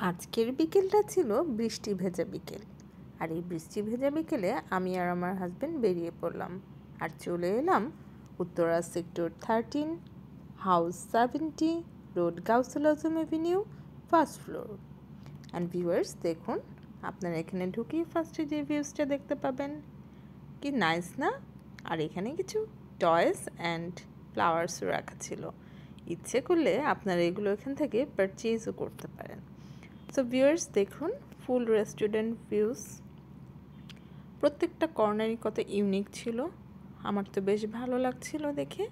আজকের বিকেলটা ছিল বৃষ্টি ভেজা বিকেল। আর এই বৃষ্টি ভেজা বিকেলে আমি আর আমার হাজব্যান্ড বেরিয়ে পড়লাম আর চলে এলাম Uttara sector 13, house 70, road Gausul Azam Avenue, first floor. And viewers, দেখুন, আপনারা এখানে ঢুকেই ফার্স্টে যে ভিউজটা দেখতে পাবেন, কি নাইস না? আর এখানে কিছু টয়েস অ্যান্ড ফ্লাওয়ার্সও রাখা ছিল। ইচ্ছে করলে আপনারা এগুলো এখান থেকে পারচেজও করতে পারেন। সো ভিউয়ার্স, দেখুন ফুল রেস্টুরেন্ট ভিউজ, প্রত্যেকটা কর্নারই কত ইউনিক ছিল। আমার তো বেশ ভালো লাগছিল দেখে।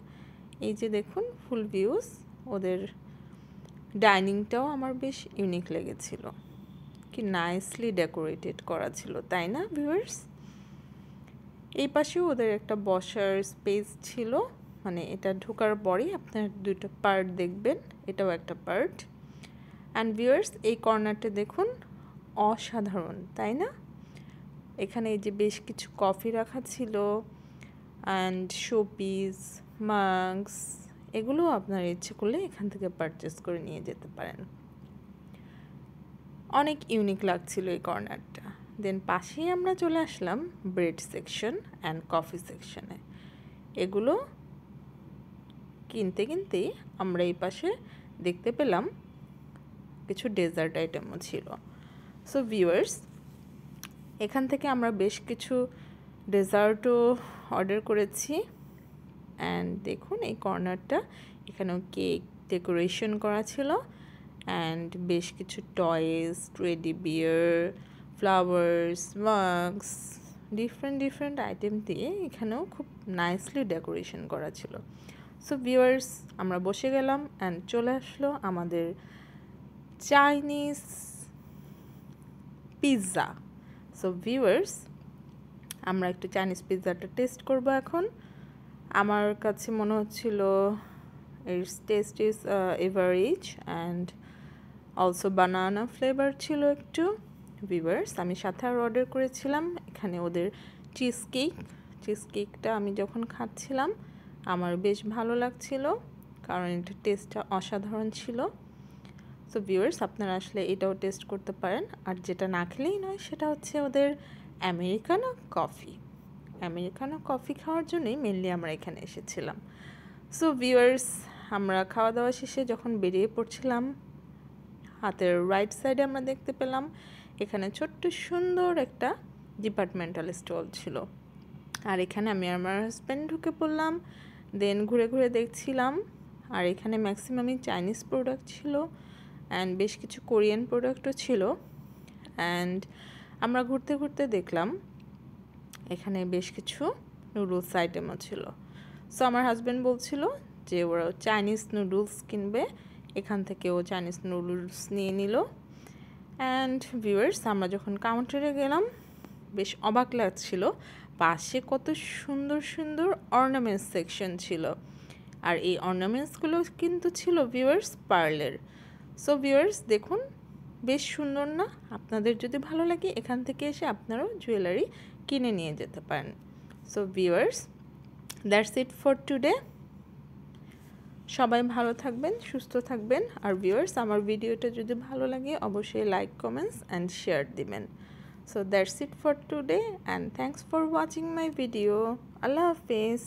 এই যে দেখুন ফুল ভিউজ, ওদের ডাইনিংটাও আমার বেশ ইউনিক লেগেছিল। কি নাইসলি ডেকোরেটেড করা ছিল, তাই না ভিউয়ার্স? এই পাশেও ওদের একটা বসার স্পেস ছিল, মানে এটা ঢোকার পরেই আপনার দুটো পার্ট দেখবেন, এটাও একটা পার্ট। অ্যান্ড ভিউয়ার্স, এই কর্নারটা দেখুন, অসাধারণ, তাই না? এখানে এই যে বেশ কিছু কফি রাখা ছিল অ্যান্ড শোপিস, মাগস, এগুলো আপনার ইচ্ছে করলে এখান থেকে পারচেস করে নিয়ে যেতে পারেন। অনেক ইউনিক লাগছিল এই কর্নারটা। দেন পাশেই আমরা চলে আসলাম ব্রেড সেকশন অ্যান্ড কফি সেকশনে। এগুলো কিনতে কিনতেই আমরা এই পাশে দেখতে পেলাম কিছু ডেজার্ট আইটেমও ছিল। সো ভিউয়ার্স, এখান থেকে আমরা বেশ কিছু ডেজার্টও অর্ডার করেছি। অ্যান্ড দেখুন এই কর্নারটা, এখানেও কেক ডেকোরেশন করা ছিল অ্যান্ড বেশ কিছু toys, teddy bear, flowers, mugs, different item দিয়ে এখানেও খুব নাইসলি ডেকোরেশন করা ছিল। সো ভিউয়ার্স, আমরা বসে গেলাম অ্যান্ড চলে আসলো আমাদের চাইনিজ পিৎজা। সো ভিউয়ার্স, আমরা একটু চাইনিজ পিৎজাটা টেস্ট করব এখন। আমার কাছে মনে হচ্ছিল it's test is average and also banana flavour ছিল একটু। ভিউয়ার্স, আমি সাথে আর অর্ডার করেছিলাম এখানে ওদের চিজ কেকটা আমি যখন খাচ্ছিলাম আমার বেশ ভালো লাগছিল, কারণ এটার টেস্টটা অসাধারণ ছিল। সো ভিউয়ার্স, আপনারা আসলে এটাও টেস্ট করতে পারেন। আর যেটা না খেলেই নয় সেটা হচ্ছে ওদের আমেরিকানো কফি খাওয়ার জন্যই মেনলি আমরা এখানে এসেছিলাম। সো ভিউয়ার্স, আমরা খাওয়া দাওয়া শেষে যখন বেরিয়ে পড়ছিলাম, হাতের রাইট সাইডে আমরা দেখতে পেলাম এখানে ছোট্ট সুন্দর একটা ডিপার্টমেন্টাল স্টল ছিল। আর এখানে আমি আমার হাজব্যান্ড ঢুকে পড়লাম। দেন ঘুরে ঘুরে দেখছিলাম, আর এখানে ম্যাক্সিমামই চাইনিজ প্রোডাক্ট ছিল অ্যান্ড বেশ কিছু কোরিয়ান প্রোডাক্টও ছিল। অ্যান্ড আমরা ঘুরতে ঘুরতে দেখলাম এখানে বেশ কিছু নুডলস আইটেমও ছিল। সো আমার হাজব্যান্ড বলছিল যে ওরা চাইনিজ নুডলস কিনবে, এখান থেকে ও চাইনিজ নুডলস নিয়ে নিল। অ্যান্ড ভিউয়ার্স, আমরা যখন কাউন্টারে গেলাম বেশ অবাক লাগছিল, পাশে কত সুন্দর সুন্দর অর্নামেন্টস সেকশন ছিল। আর এই অর্নামেন্টসগুলো কিন্তু ছিল ভিউয়ার্স পার্লের। সো ভিউয়ার্স, দেখুন বেশ সুন্দর না? আপনাদের যদি ভালো লাগে এখান থেকে এসে আপনারাও জুয়েলারি কিনে নিয়ে যেতে পারেন। So viewers, that's it for today. সবাই ভালো থাকবেন, সুস্থ থাকবেন। আর ভিউয়ার্স, আমার ভিডিওটা যদি ভালো লাগে অবশ্যই লাইক, কমেন্টস অ্যান্ড শেয়ার দিবেন। So that's it for today and thanks for watching my video. Allah Hafiz.